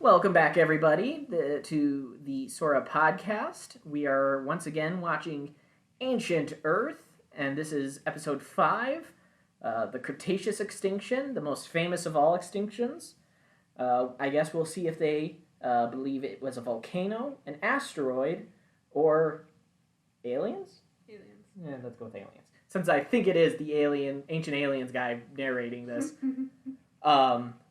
Welcome back, everybody, to the SauraPODcast. We are once again watching Ancient Earth, and this is episode 5, the Cretaceous Extinction, the most famous of all extinctions. I guess we'll see if they believe it was a volcano, an asteroid, or aliens? Aliens. Yeah, let's go with aliens. Since I think it is the ancient aliens guy narrating this.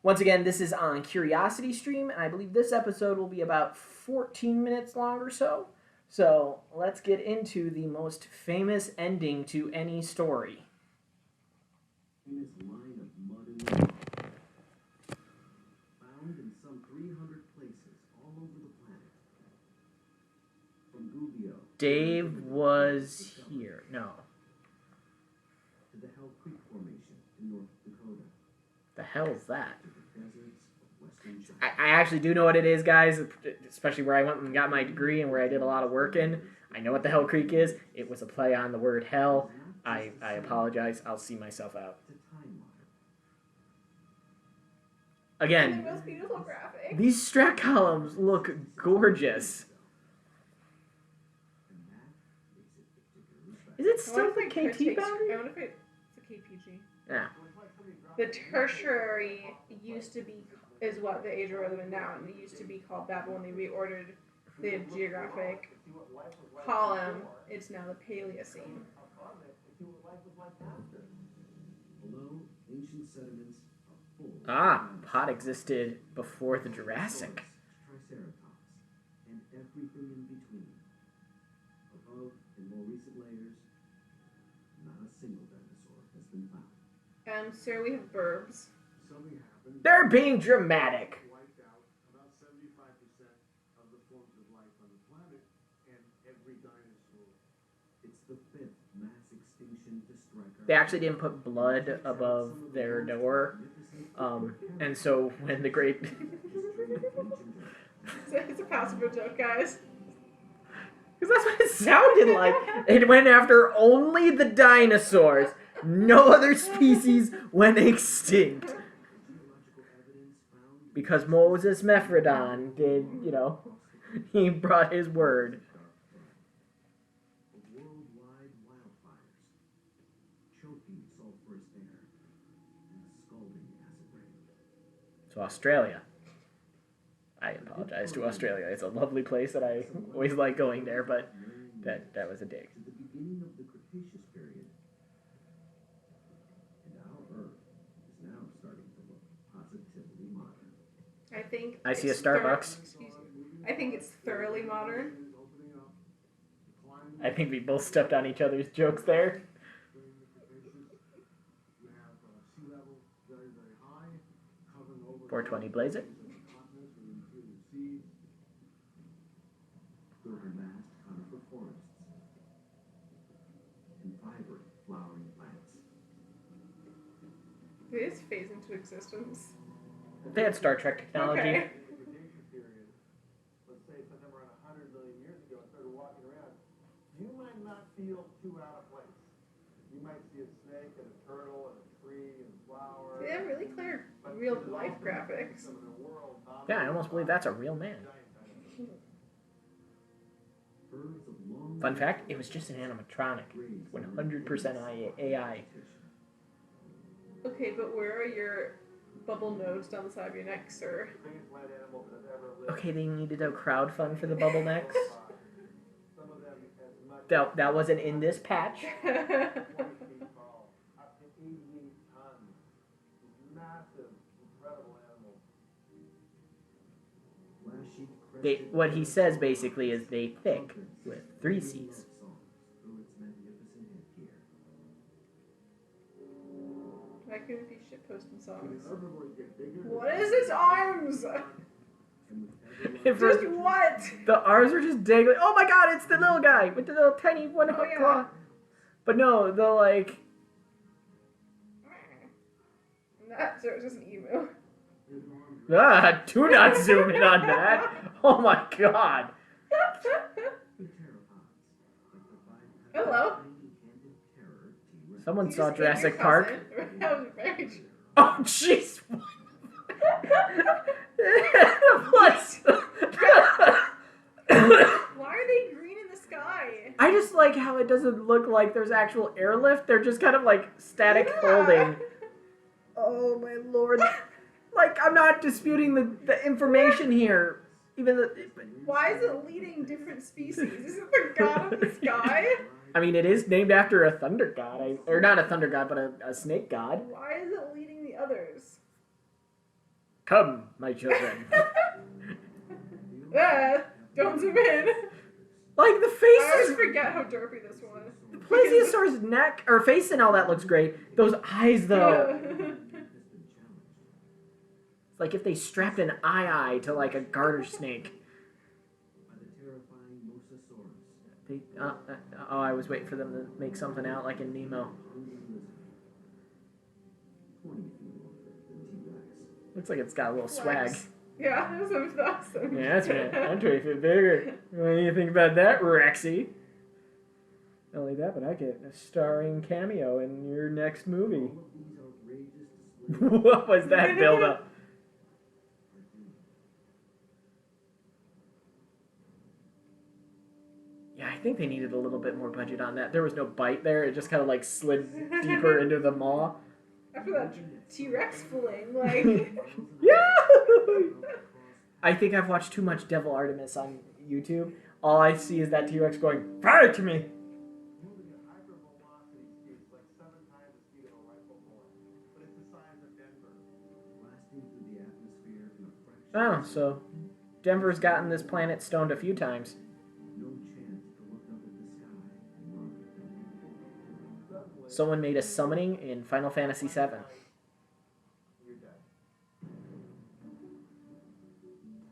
Once again, this is on Curiosity Stream, and I believe this episode will be about 14 minutes long or so. So let's get into the most famous ending to any story. In this line of mud and rock, found in some 300 places all over the planet. From Gubbio. Dave was here. No. To the Hell Creek Formation in North Dakota. The hell's that? To the deserts of Western China. I actually do know what it is, guys, especially where I went and got my degree and where I did a lot of work in. I know what the Hell Creek is. It was a play on the word hell. I apologize. I'll see myself out. It's a time line. Again, The most beautiful graphic. these strat columns look gorgeous. And that makes it particularly special. Is it still the KT I boundary? wonder if it's a KPG. Yeah. The tertiary used to be, is what the age we're living in now, and it used to be called that, but when they reordered the geographic column, it's now the Paleocene. Below, ancient sediments are full of Pot existed before the Jurassic. Triceratops, and everything in between. Above, in more recent layers, not a single dinosaur has been found. Sir, we have burbs. Something happened. They're being dramatic. Wiped out about 75% of the forms of life on the planet and every dinosaur. It's the 5th mass extinction to strike our They actually didn't put blood above their door. And so when the great... It's a possible joke, guys. Because that's what it sounded like. It went after only the dinosaurs. No other species went extinct. Because Moses Mephrodon did, he brought his word. Worldwide wildfires, choking sulfurous air, and scalding acid rain. So Australia. I apologize to Australia. It's a lovely place that I always like going there, but that was a dig. To the beginning of the Cretaceous period, and our Earth is now starting to look positively modern. I think I see a it's Starbucks. I think it's thoroughly modern. I think we both stepped on each other's jokes there. During the Cretaceous, you have sea level very, very high, covering over 420 blaze it. continents and including seas. There are vast conifer forests and vibrant flowering plants. They just phase into existence. They had Star Trek technology. Okay. In the Cretaceous period, let's say sometime around 100 million years ago, and started walking around, you might not feel too out of place. You might see a snake and a turtle and a tree and flowers. They have really clear real life graphics. Some of the world Yeah, I almost believe that's a real man. Birds of long Fun fact, it was just an animatronic. 100% AI. Okay, but where are your bubble nodes down the side of your neck, sir? biggest land animals that have ever lived. Okay, they needed a crowdfund for the bubble necks. Some of them as much That wasn't in this patch. as 20 feet tall, up to 88 tons. Massive, incredible animals. flashy What he says basically is they thick with 3 C's. through its magnificent headgear. Why couldn't it be shitposting songs? Herbivores get bigger. What is its arms? And with If ever Just what? The arms were just dangling. Oh my god, it's the little guy with the little tiny one hook yeah. claw. But no, the like... That sir, it's just an emu. Do not zoom in on that. Oh my god. Hello. Someone You saw just ate your Jurassic Park. cousin. That was very Oh jeez. The blood it doesn't look like there's actual airlift. They're just kind of like static holding. Oh my lord. Like, I'm not disputing the information here. Even Why is it leading different species? Is it the god of the sky? I mean, it is named after a thunder god. Or not a thunder god, but a snake god. Why is it leading the others? Come, my children. Don't zoom in. Like, the I faces... always forget how derpy this one is. The plesiosaur's neck, or face and all that looks great. Those eyes, though. It's like if they strapped an eye to, like, a garter snake. They, I was waiting for them to make something out like in Nemo. Looks like it's got a little swag. Yeah, that was awesome. Yeah, that's right. I'm 20 feet bigger. What do you think about that, Rexy? Not only that, but I get a starring cameo in your next movie. What was that build-up? Yeah, I think they needed a little bit more budget on that. There was no bite there. It just kind of like slid deeper into the maw. After that T-Rex fling, like... Yeah! I think I've watched too much Devil Artemis on YouTube. All I see is that T-Rex going, "Fire to me!" Moving at hypervelocity speeds, like 7 times the speed of a rifle bullet. But it's the size of Denver. Blasting through the atmosphere in a fraction. Oh, so Denver's gotten this planet stoned a few times. No chance to look up at the sky and run. Someone made a summoning in Final Fantasy VII. You're dead.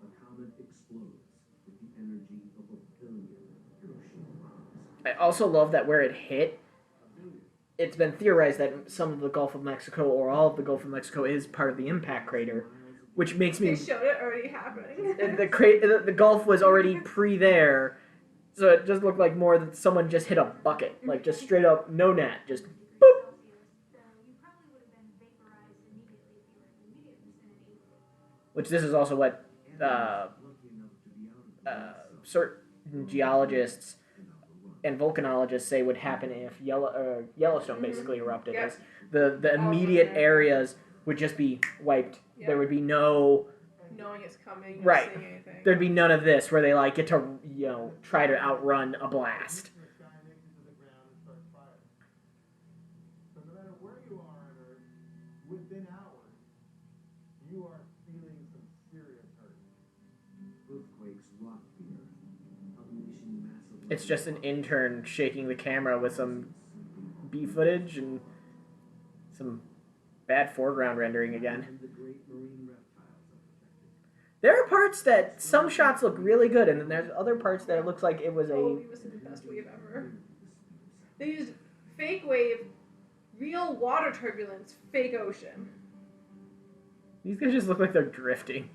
A comet explodes with the energy of a billion Hiroshima bombs. I also love that where it hit, it's been theorized that some of the Gulf of Mexico or all of the Gulf of Mexico is part of the impact crater, which makes me... They showed it already happening. The Gulf was already pre-there, so it just looked like more that someone just hit a bucket, like just straight up, no net, just boop. Which this is also what certain geologists and volcanologists say would happen if Yellowstone basically erupted. Yep. Is the immediate areas would just be wiped. Yep. There would be no... Knowing it's coming, Right. not seeing anything. There'd be none of this where they like get to, try to outrun a blast. The sky makes it to the ground and starts firing. So no matter where you are on Earth, within hours, you are feeling some serious hurt. Earthquakes rock the earth, unleashing massive... It's just an intern shaking the camera with some B footage and some bad foreground rendering again. And the great marine reptiles are protected. There are parts that some shots look really good, and then there's other parts that it looks like it was Oh, a... it was the best wave ever. They used fake wave, real water turbulence, fake ocean. These guys just look like they're drifting.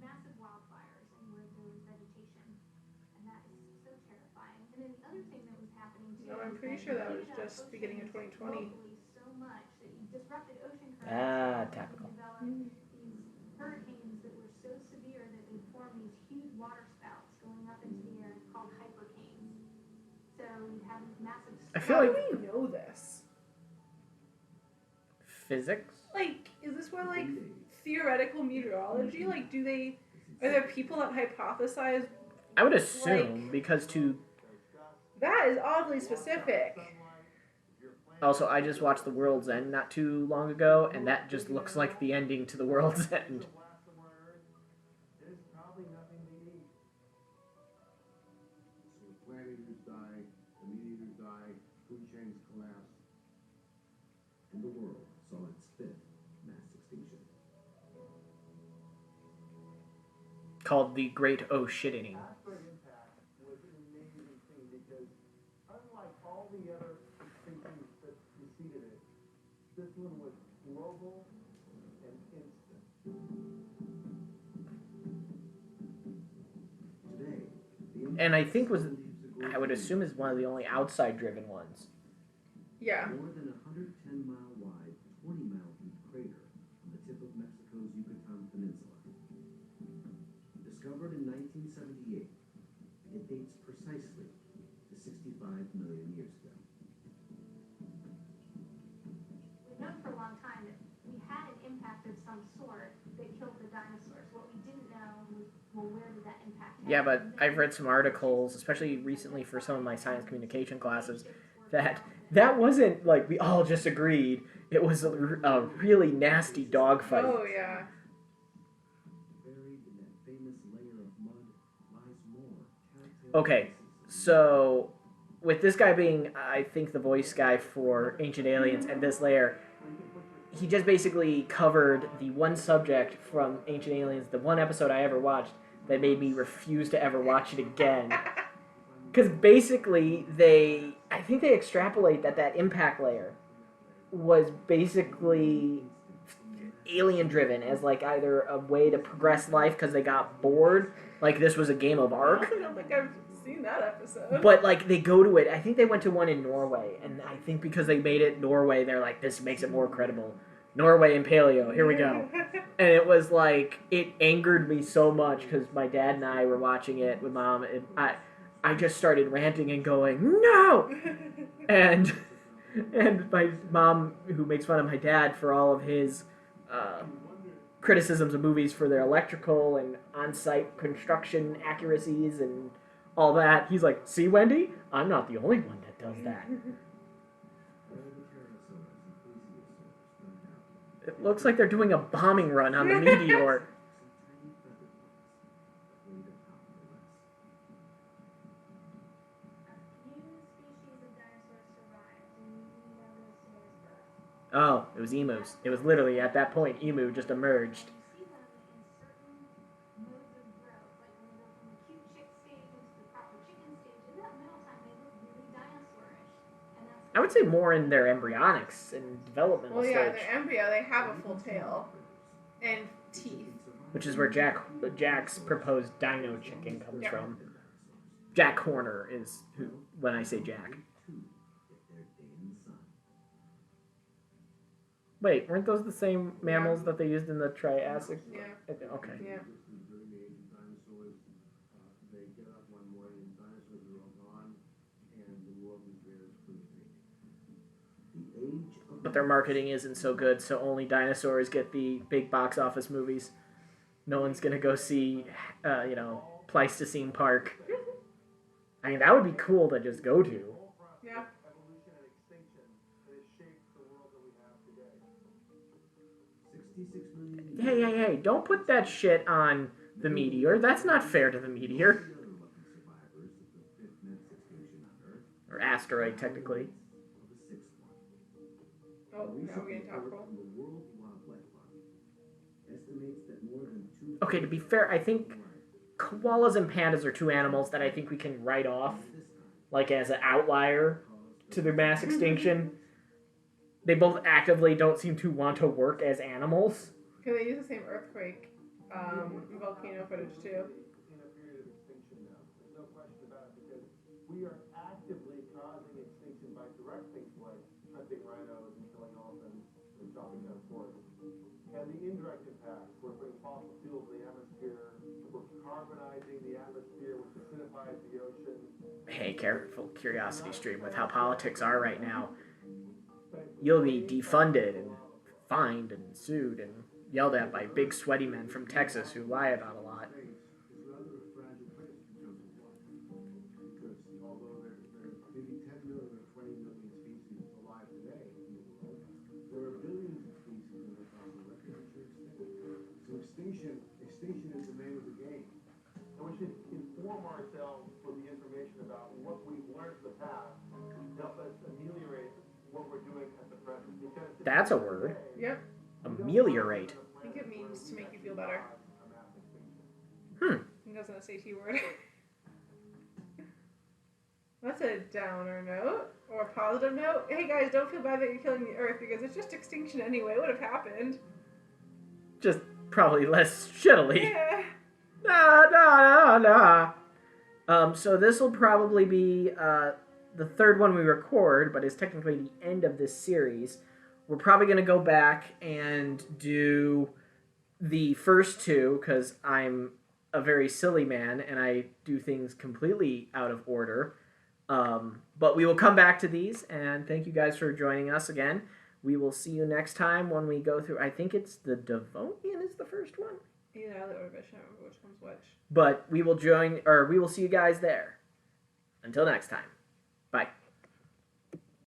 Massive wildfires and where there was vegetation, and that is so terrifying. And then the other thing that was happening too. No, I'm is pretty that sure that you was heated up just beginning of oceans 2020. globally so much that you disrupted ocean currents. Ah, and topical. developed these hurricanes that were so severe that they formed these huge water spouts going up into the air called hypercanes. So you have these massive. I feel How like do we know this? physics? Like, is this why, like, theoretical meteorology? Like, are there people that hypothesize? I would assume, because That is oddly specific. Also, I just watched The World's End not too long ago, and that just looks like the ending to The World's End. There's probably nothing they eat. So the plant eaters die, the meat eaters die, food chains collapse. And the world saw its fifth mass extinction. Called The Great Oh-Shitting. Asteroid impact was an amazing thing because unlike all the other extinctions that preceded it, this one was global and instant. Today, And I think I would assume is one of the only outside-driven ones. Yeah. more than a 110-mile wide, 20-mile deep crater on the tip of Mexico's Yucatan Peninsula. Discovered in 1978, it dates precisely to 65 million years ago. We've known for a long time that we had an impact of some sort that killed the dinosaurs. What we didn't know was, well, where did that impact happen? Yeah, but I've read some articles, especially recently for some of my science communication classes, that wasn't like we all just agreed. It was a really nasty dogfight. Oh, yeah. Buried in that famous layer of mud lies more telltale Okay, pieces. so with this guy being, I think, the voice guy for Ancient Aliens and this layer, he just basically covered the one subject from Ancient Aliens, the one episode I ever watched that made me refuse to ever watch it again. Because basically, I think they extrapolate that impact layer was basically alien driven as like either a way to progress life because they got bored, like this was a game of Ark. I don't think I've seen that episode. But like they go to it, I think they went to one in Norway, and I think because they made it Norway, they're like, this makes it more credible. Norway and paleo, here we go. And it was like, it angered me so much because my dad and I were watching it with mom, and I just started ranting and going, no! And my mom, who makes fun of my dad for all of his criticisms of movies for their electrical and on-site construction accuracies and all that, he's like, see, Wendy? I'm not the only one that does that. It looks like they're doing a bombing run on the meteor. Oh, it was emus. It was literally at that point, emu just emerged. You see them in certain modes of growth, like when they go from the cute chick stage into the proper chicken stage. In that middle time, they look really dinosaurish, and that's. I would say more in their embryonics and developmental Well, yeah, stage. the embryo, they have a full tail and teeth. Which is where Jack's proposed dino chicken comes Yeah. from. Jack Horner is who, when I say Jack. Wait, weren't those the same mammals that they used in the Triassic? Yeah. Okay. Yeah. During the age of dinosaurs, they get up one morning and dinosaurs are all gone, and the world is bare as fruit tree. The age of But their marketing isn't so good, so only dinosaurs get the big box office movies. No one's gonna go see, Pleistocene Park. I mean, that would be cool to just go to. Yeah. Evolution and extinction that has shaped the world that we have today. 66 million Hey, don't put that shit on the meteor. That's not fair to the meteor. other lucky survivors of the fifth mass extinction on Earth, Or asteroid, technically. of the sixth one. Oh, now we're getting report topical. from the World Wildlife Fund estimates that more than 2 Okay, to be fair, I think koalas and pandas are two animals that I think we can write off, like as an outlier to the mass extinction. They both actively don't seem to want to work as animals. Because they use the same earthquake volcano footage too. In a period of extinction now. There's no question about it because we are actively causing extinction by direct things like hunting rhinos and killing elephants and chopping down forests. And the indirect impacts, we're putting fossil fuels in the atmosphere, we're carbonizing the atmosphere, which acidifies the ocean. Hey, careful curiosity stream with how politics are right now. You'll be defunded and fined and sued and yelled at by big sweaty men from Texas who lie about a lot. is rather a fragile place in terms of life. Because although there are maybe 10 million or 20 million species alive today in the world, there are billions of species in the fossil record which are extinct. So extinction is the name of the game. And we should inform ourselves with the information about what we've learned in the past to help us ameliorate what we're doing at the present. Because That's a word. Yep. Ameliorate. I think it means to make you feel better. Hmm. I think that's an SAT word. That's a downer note. Or a positive note. Hey guys, don't feel bad that you're killing the earth because it's just extinction anyway. What would have happened? Just probably less shittily. Yeah. Nah. So this will probably be the third one we record, but is technically the end of this series. We're probably going to go back and do the first two, because I'm a very silly man, and I do things completely out of order. But we will come back to these, and thank you guys for joining us again. We will see you next time when we go through, I think it's the Devonian is the first one. Yeah, the Ordovician, I don't remember which one's which. But we will see you guys there. Until next time. Bye.